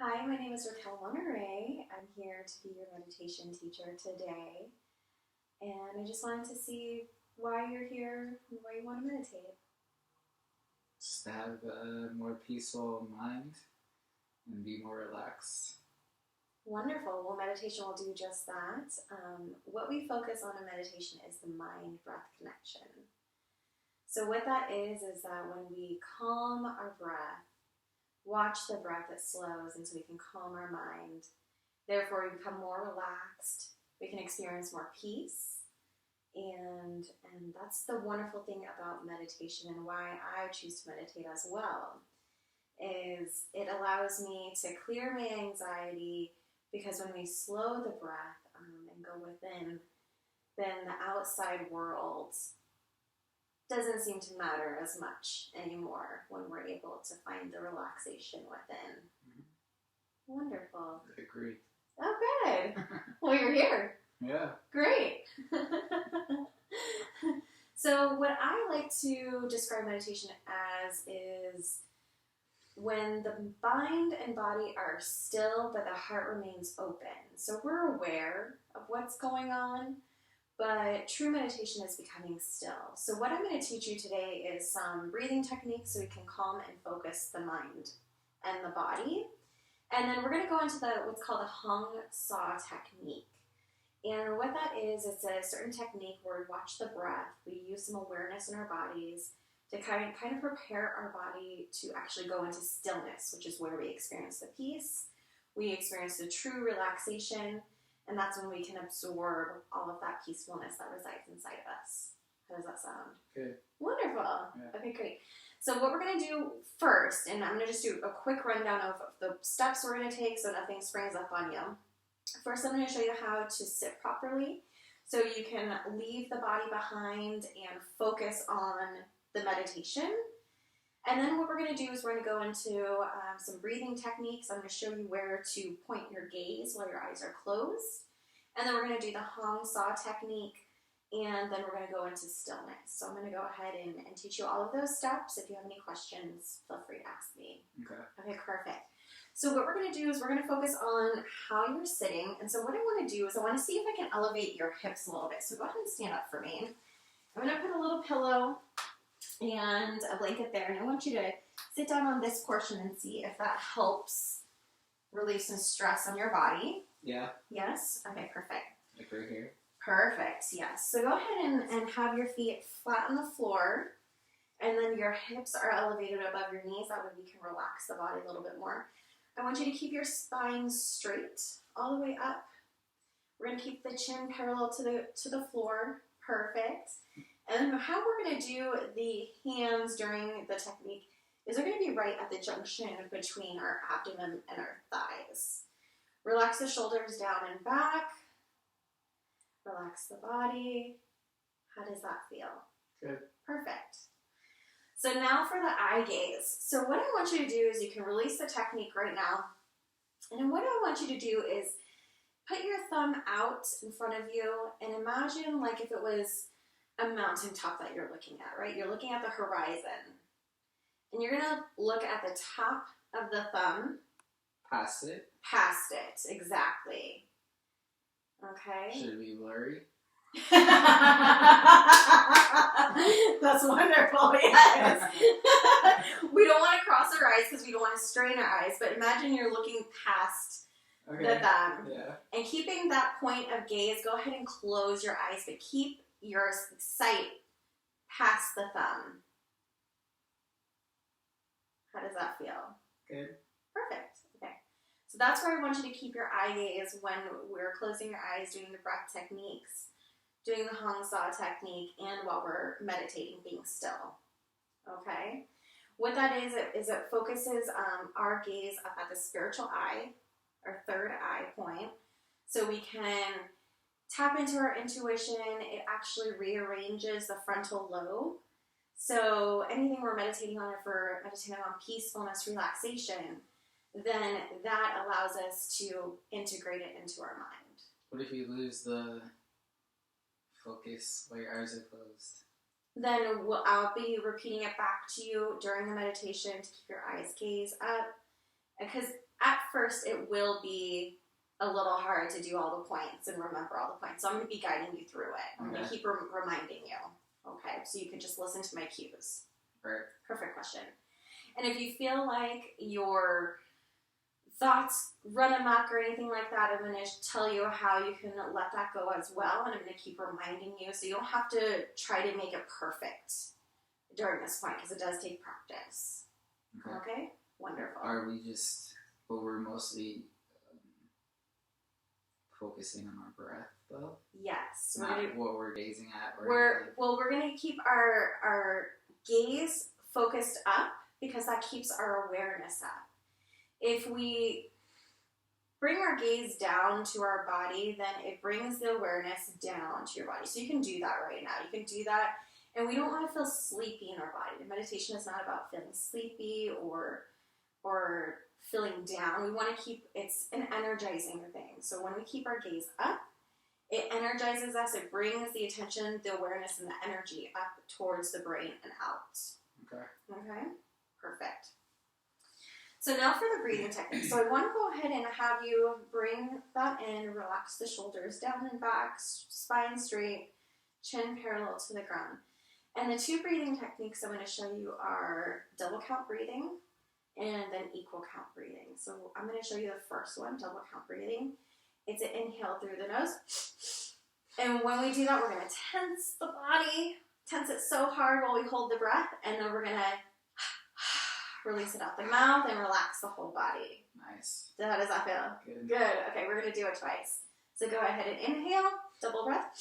Hi, my name is Raquel Monterey. I'm here to be your meditation teacher today. And I just wanted to see why you're here and why you want to meditate. Just to have a more peaceful mind and be more relaxed. Wonderful. Well, meditation will do just that. What we focus on in meditation is the mind-breath connection. So what that is that when we calm our breath, watch the breath, it slows, and so we can calm our mind. Therefore, we become more relaxed. We can experience more peace. And that's the wonderful thing about meditation and why I choose to meditate as well, is it allows me to clear my anxiety, because when we slow the breath and go within, then the outside world doesn't seem to matter as much anymore when we're able to find the relaxation within. Mm-hmm. Wonderful. I agree. Oh, good. Well, you're here. Yeah. Great. So what I like to describe meditation as is when the mind and body are still, but the heart remains open. So we're aware of what's going on, but true meditation is becoming still. So what I'm going to teach you today is some breathing techniques so we can calm and focus the mind and the body. And then we're going to go into what's called the Hong-Sau technique. And what that is, it's a certain technique where we watch the breath, we use some awareness in our bodies to kind of prepare our body to actually go into stillness, which is where we experience the peace, we experience the true relaxation, and that's when we can absorb all of that peacefulness that resides inside of us. How does that sound? Good. Wonderful. Yeah. Okay, great. So what we're going to do first, and I'm going to just do a quick rundown of the steps we're going to take so nothing springs up on you. First, I'm going to show you how to sit properly so you can leave the body behind and focus on the meditation. And then what we're going to do is we're going to go into some breathing techniques. I'm going to show you where to point your gaze while your eyes are closed. And then we're going to do the Hong-Sau technique, and then we're going to go into stillness. So I'm going to go ahead and teach you all of those steps. If you have any questions, feel free to ask me. Okay, perfect. So what we're going to do is we're going to focus on how you're sitting. And so what I want to do is I want to see if I can elevate your hips a little bit. So go ahead and stand up for me. I'm going to put a little pillow and a blanket there, and I want you to sit down on this portion and see if that helps relieve some stress on your body. Yeah. Yes? Okay, perfect. Like right here? Perfect, yes. So go ahead and have your feet flat on the floor, and then your hips are elevated above your knees. That way we can relax the body a little bit more. I want you to keep your spine straight all the way up. We're going to keep the chin parallel to the floor. Perfect. And how we're going to do the hands during the technique is they're going to be right at the junction between our abdomen and our thighs. Relax the shoulders down and back. Relax the body. How does that feel? Good. Perfect. So now for the eye gaze. So what I want you to do is you can release the technique right now. And then what I want you to do is put your thumb out in front of you and imagine like if it was a mountaintop that you're looking at, right? You're looking at the horizon. And you're going to look at the top of the thumb. Past it? Past it, exactly. Okay? Should it be blurry? That's wonderful, yes. We don't want to cross our eyes because we don't want to strain our eyes, but imagine you're looking past the thumb. Yeah. And keeping that point of gaze, go ahead and close your eyes, but keep your sight past the thumb. How does that feel? Good. Perfect. Okay. So that's where I want you to keep your eye gaze when we're closing your eyes, doing the breath techniques, doing the Hong-Sau technique, and while we're meditating, being still. Okay? What that is it focuses our gaze up at the spiritual eye, our third eye point, so we can tap into our intuition. It actually rearranges the frontal lobe. So anything we're meditating on, if we're meditating on peacefulness, relaxation, then that allows us to integrate it into our mind. What if you lose the focus while your eyes are closed? Then I'll be repeating it back to you during the meditation to keep your eyes gaze up. Because at first it will be a little hard to do all the points and remember all the points. So I'm going to be guiding you through it. I'm going to keep reminding you. Okay, so you can just listen to my cues. Right. Perfect question. And if you feel like your thoughts run amok or anything like that, I'm going to tell you how you can let that go as well. And I'm going to keep reminding you so you don't have to try to make it perfect during this point because it does take practice. Okay? Wonderful. Are we just, but we're mostly focusing on our breath though? Yes. Not what we're gazing at. We're going to keep our gaze focused up because that keeps our awareness up. If we bring our gaze down to our body, then it brings the awareness down to your body. So you can do that right now. You can do that. And we don't want to feel sleepy in our body. The meditation is not about feeling sleepy or feeling down. We want to keep, it's an energizing thing. So when we keep our gaze up, it energizes us. It brings the attention, the awareness, and the energy up towards the brain and out. Okay? Perfect. So now for the breathing technique. So I want to go ahead and have you bring that in, relax the shoulders down and back, spine straight, chin parallel to the ground. And the two breathing techniques I'm going to show you are double count breathing and then equal count breathing. So I'm going to show you the first one, double count breathing. It's an inhale through the nose. And when we do that, we're going to tense the body, tense it so hard while we hold the breath, and then we're going to release it out the mouth and relax the whole body. Nice. How does that feel? Good. Okay, we're going to do it twice. So go ahead and inhale, double breath.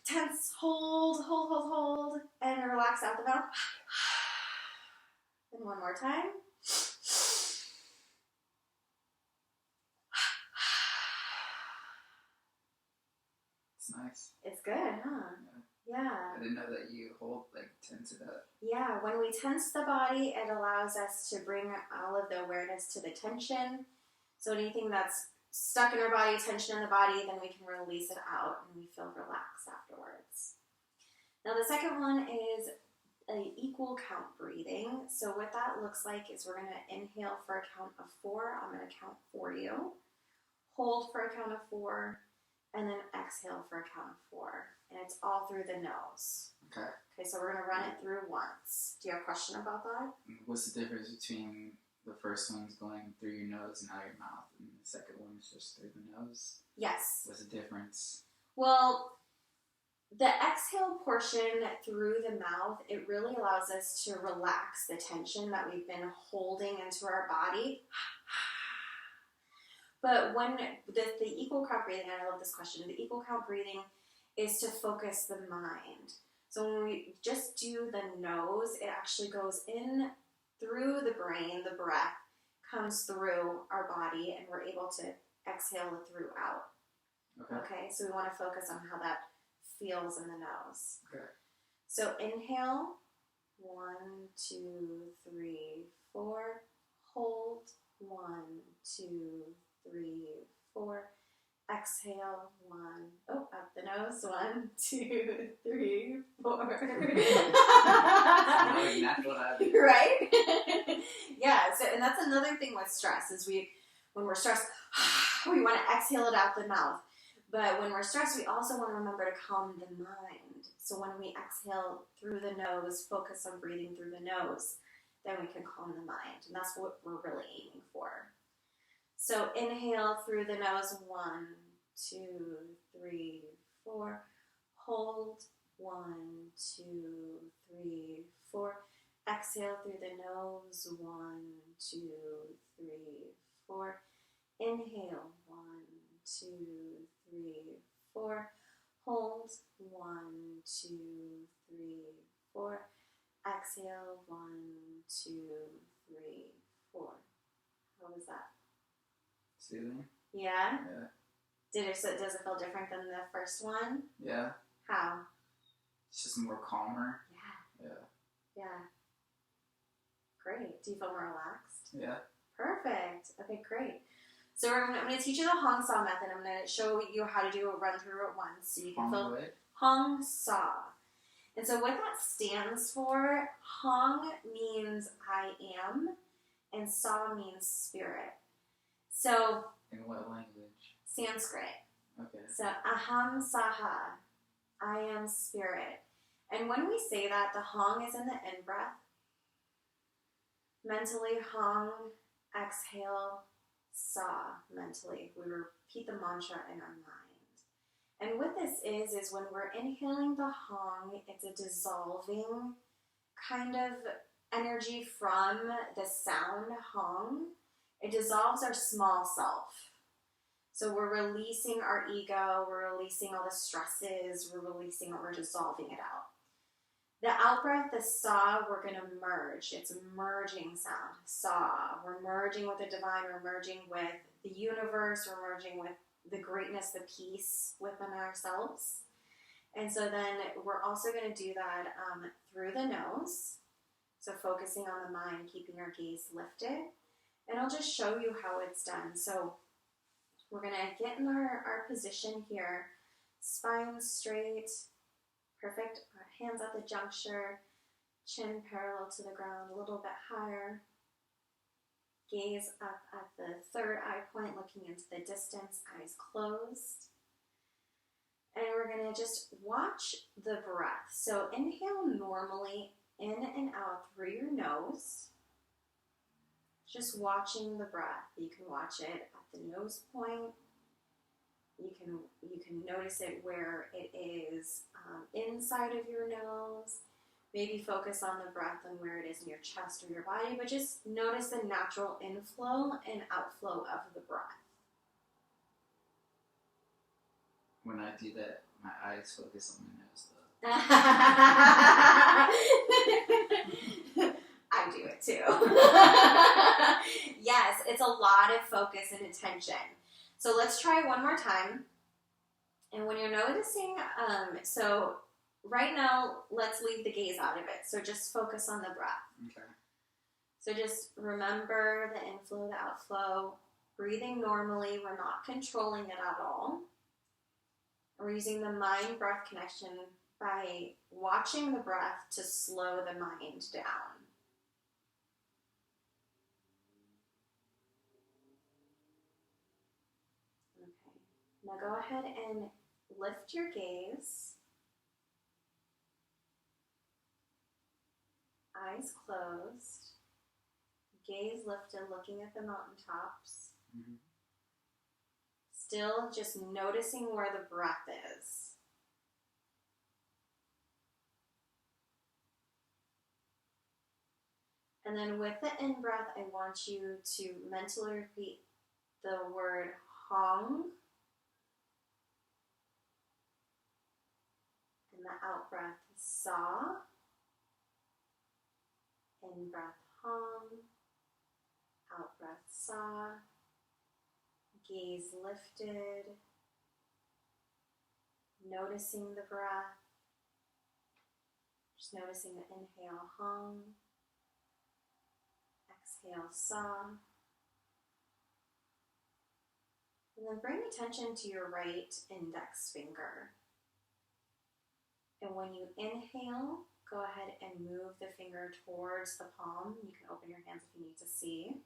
Tense, hold, and relax out the mouth. And one more time. It's nice. It's good, huh? Yeah. I didn't know that you tense it up. Yeah, when we tense the body, it allows us to bring all of the awareness to the tension. So anything that's stuck in our body, tension in the body, then we can release it out and we feel relaxed afterwards. Now the second one is an equal count breathing. So what that looks like is we're going to inhale for a count of 4. I'm going to count for you. Hold for a count of 4. And then exhale for a count of 4. And it's all through the nose. Okay. Okay, so we're going to run it through once. Do you have a question about that? What's the difference between the first one's going through your nose and out your mouth, and the second one is just through the nose? Yes. What's the difference? Well, the exhale portion through the mouth, it really allows us to relax the tension that we've been holding into our body. But when the equal count breathing, and I love this question, the equal count breathing is to focus the mind. So when we just do the nose, it actually goes in through the brain, the breath comes through our body, and we're able to exhale it through out. Okay, so we want to focus on how that feels in the nose. Okay. So inhale, 1, 2, 3, 4. Hold, 1, 2, 3, 4. Exhale, 1. Oh, up the nose. 1, 2, 3, 4. Right? Yeah. So, and that's another thing with stress is when we're stressed, we want to exhale it out the mouth. But when we're stressed, we also want to remember to calm the mind. So when we exhale through the nose, focus on breathing through the nose, then we can calm the mind. And that's what we're really aiming for. So inhale through the nose, 1, 2, 3, 4. Hold, 1, 2, 3, 4. Exhale through the nose, 1, 2, 3, 4. Inhale, 1, 2, 3, 4. Hold, 1, 2, 3, 4. Exhale, 1, 2, 3, 4. How was that? Soothing? Yeah? Yeah. Does it feel different than the first one? Yeah. How? It's just more calmer. Yeah. Yeah. Yeah. Great. Do you feel more relaxed? Yeah. Perfect. Okay, great. So I'm going to teach you the Hong-Sau method. I'm going to show you how to do a run through it once so you can feel Hong-Sau. And so what that stands for, Hong means I am, and Sa means spirit. So, In what language? Sanskrit. Okay. So, aham saha, I am spirit. And when we say that, the hong is in the in breath. Mentally, hong, exhale, sa, mentally. We repeat the mantra in our mind. And what this is when we're inhaling the hong, it's a dissolving kind of energy from the sound hong. It dissolves our small self. So we're releasing our ego, we're releasing all the stresses, we're dissolving it out. The out breath, the sa, we're going to merge. It's a merging sound. Sa. We're merging with the divine. We're merging with the universe. We're merging with the greatness, the peace within ourselves. And so then we're also going to do that through the nose. So focusing on the mind, keeping our gaze lifted. And I'll just show you how it's done. So we're going to get in our position here. Spine straight. Perfect. Our hands at the juncture, chin parallel to the ground, a little bit higher. Gaze up at the third eye point, looking into the distance, eyes closed. And we're going to just watch the breath. So inhale normally in and out through your nose. Just watching the breath. You can watch it at the nose point. You can notice it where it is inside of your nose. Maybe focus on the breath and where it is in your chest or your body, but just notice the natural inflow and outflow of the breath. When I do that, my eyes focus on my nose, though. I do it too. Yes, it's a lot of focus and attention. So let's try one more time. And when you're noticing, so right now, let's leave the gaze out of it. So just focus on the breath. Okay. So just remember the inflow, the outflow. Breathing normally, we're not controlling it at all. We're using the mind-breath connection by watching the breath to slow the mind down. Okay. Now go ahead and lift your gaze. Eyes closed. Gaze lifted, looking at the mountaintops. Mm-hmm. Still just noticing where the breath is. And then with the in-breath, I want you to mentally repeat the word hong. And the out-breath, sa. In-breath, hong. Out-breath, sa. Gaze lifted. Noticing the breath. Just noticing the inhale, hong. Exhale, sa. And then bring attention to your right index finger. And when you inhale, go ahead and move the finger towards the palm. You can open your hands if you need to see.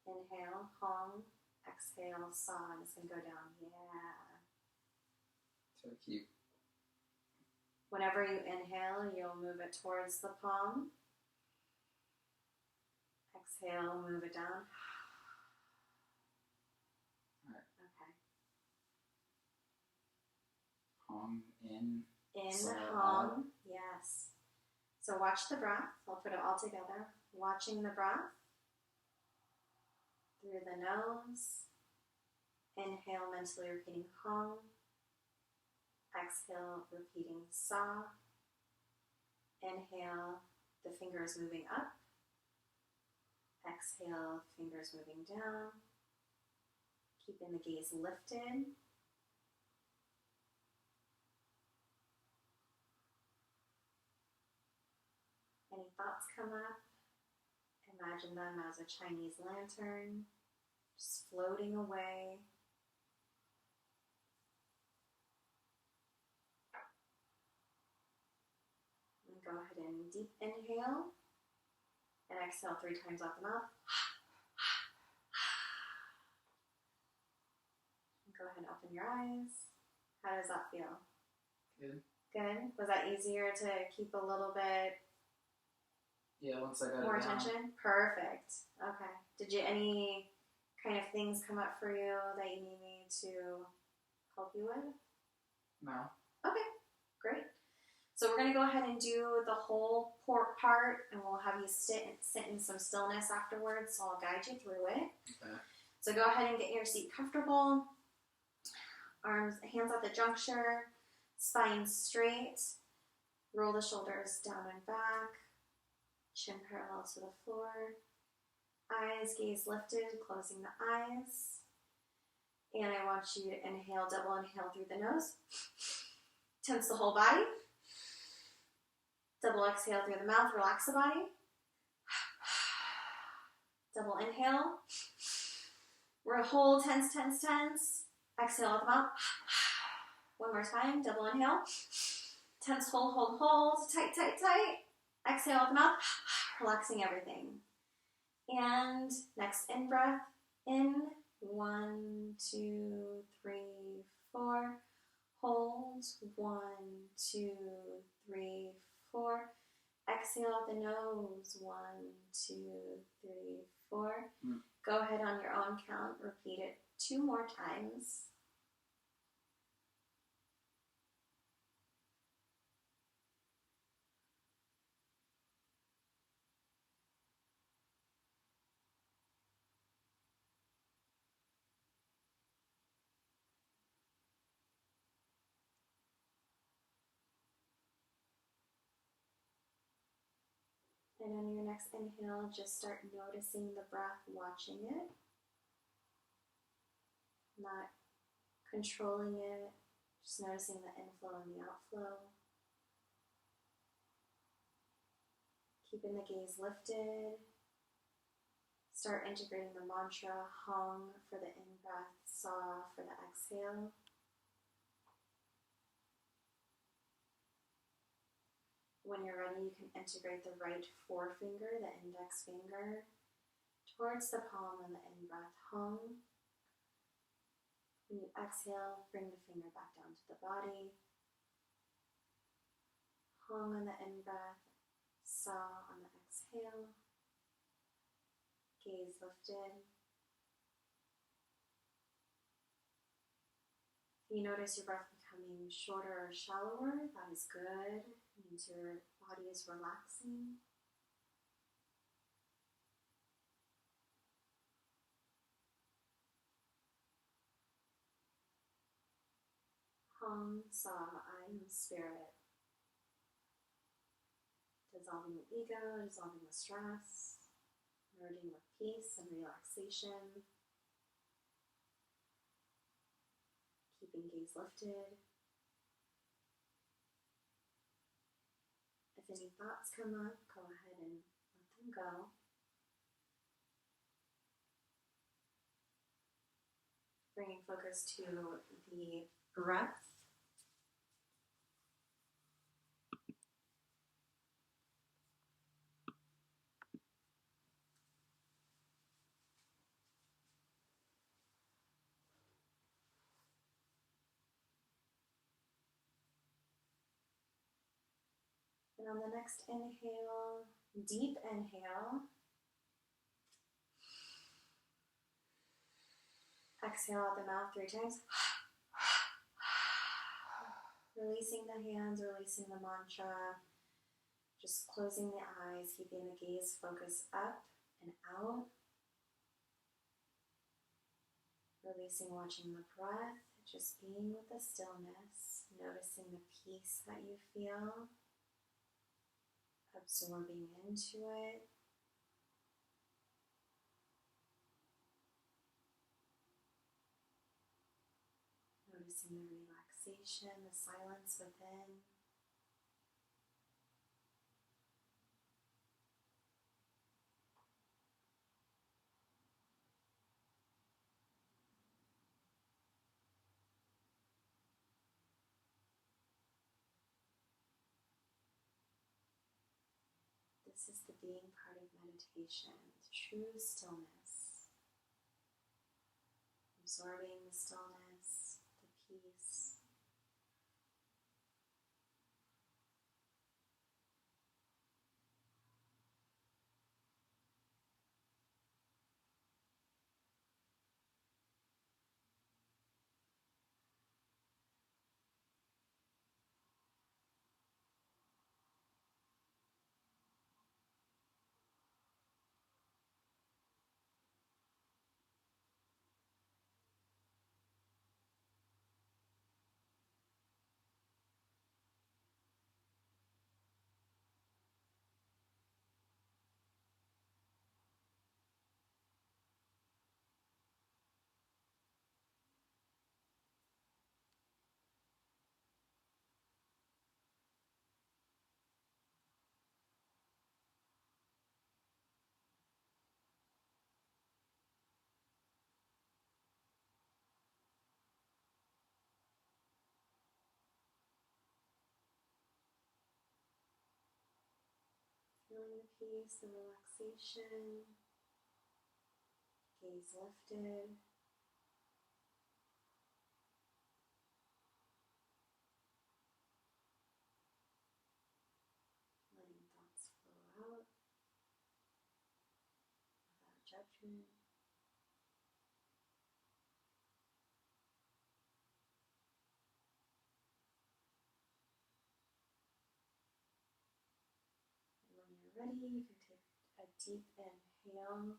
Inhale, hong. Exhale, sa. And it's going to go down. Yeah. So keep. Whenever you inhale, you'll move it towards the palm. Exhale, move it down. All right. Okay. Hong in. In, hong. Yes. So watch the breath. I'll put it all together. Watching the breath. Through the nose. Inhale, mentally repeating hong. Exhale, repeating sa. Inhale, the fingers moving up. Exhale, fingers moving down. Keeping the gaze lifted. Any thoughts come up? Imagine them as a Chinese lantern, just floating away. And go ahead and deep inhale and exhale 3 times out the mouth. Go ahead and open your eyes. How does that feel? Good. Good. Was that easier to keep a little bit Once I got more it down. attention? Perfect. Okay. Did you any kind of things come up for you that you need me to help you with? No. Okay. Great. So we're going to go ahead and do the whole part, and we'll have you sit in some stillness afterwards, so I'll guide you through it. Okay. So go ahead and get your seat comfortable. Hands at the juncture, spine straight. Roll the shoulders down and back. Chin parallel to the floor. Eyes, gaze lifted, closing the eyes. And I want you to inhale, double inhale through the nose. Tense the whole body. Double exhale through the mouth, relax the body. Double inhale. We're hold, tense, tense, tense. Exhale out the mouth. One more time, double inhale. Tense, hold, hold, hold. Tight, tight, tight. Exhale out the mouth. Relaxing everything. And next in breath. In. 1, 2, 3, 4. Hold. 1, 2, 3, 4. Exhale out the nose. 1, 2, 3, 4. Go ahead on your own count. Repeat it 2 more times. And on your next inhale, just start noticing the breath, watching it. Not controlling it, just noticing the inflow and the outflow. Keeping the gaze lifted. Start integrating the mantra Hong for the in-breath, Sa for the exhale. When you're ready, you can integrate the right forefinger, the index finger, towards the palm on the in-breath, Hong. When you exhale, bring the finger back down to the body. Hong on the in-breath, Sa on the exhale. Gaze lifted. If you notice your breath becoming shorter or shallower, that is good. It means your body is relaxing. Hong-Sau, I am spirit. Dissolving the ego, dissolving the stress, merging with peace and relaxation. Keeping gaze lifted. If any thoughts come up, go ahead and let them go. Bringing focus to the breath. And on the next inhale, deep inhale. Exhale out the mouth 3 times. Releasing the hands, releasing the mantra. Just closing the eyes, keeping the gaze focus up and out. Releasing, watching the breath, just being with the stillness, noticing the peace that you feel. Absorbing into it. Noticing the relaxation, the silence within. The This is the being part of meditation, true stillness. Absorbing the stillness, the peace. Feeling the peace, the relaxation, gaze lifted. Letting thoughts flow out without judgment. And when you're ready, you can take a deep inhale.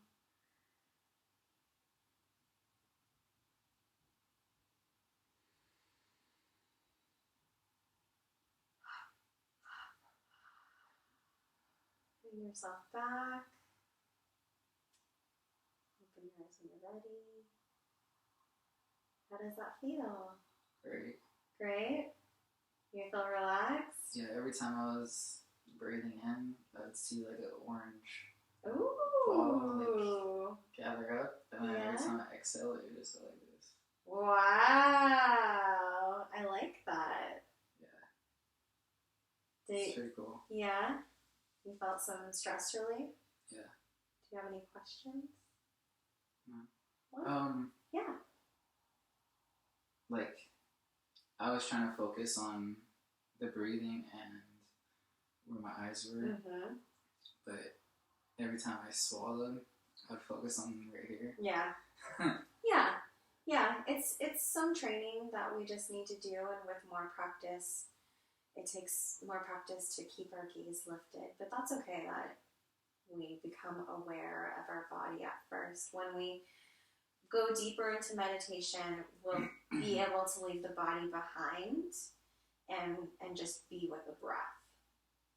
Bring yourself back. Open your eyes when you're ready. How does that feel? Great. Great? You feel relaxed? Yeah, every time I was breathing in, I would see like an orange Ooh! ball gather up, and then every Yeah. time I exhale, it would just go like this. Wow! I like that. Yeah, Did, it's pretty cool. yeah? You felt some stress relief? Yeah. Do you have any questions? No. What? Yeah. Like, I was trying to focus on the breathing and where my eyes were, Mm-hmm. but every time I swallowed, I'd focus on right here. Yeah. Yeah. It's some training that we just need to do, and with more practice, it takes more practice to keep our gaze lifted. But that's okay that we become aware of our body at first. When we go deeper into meditation, we'll be able to leave the body behind and just be with the breath.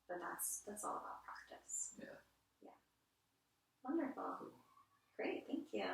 But that's all about practice. Yeah. Wonderful. Cool. Great, thank you.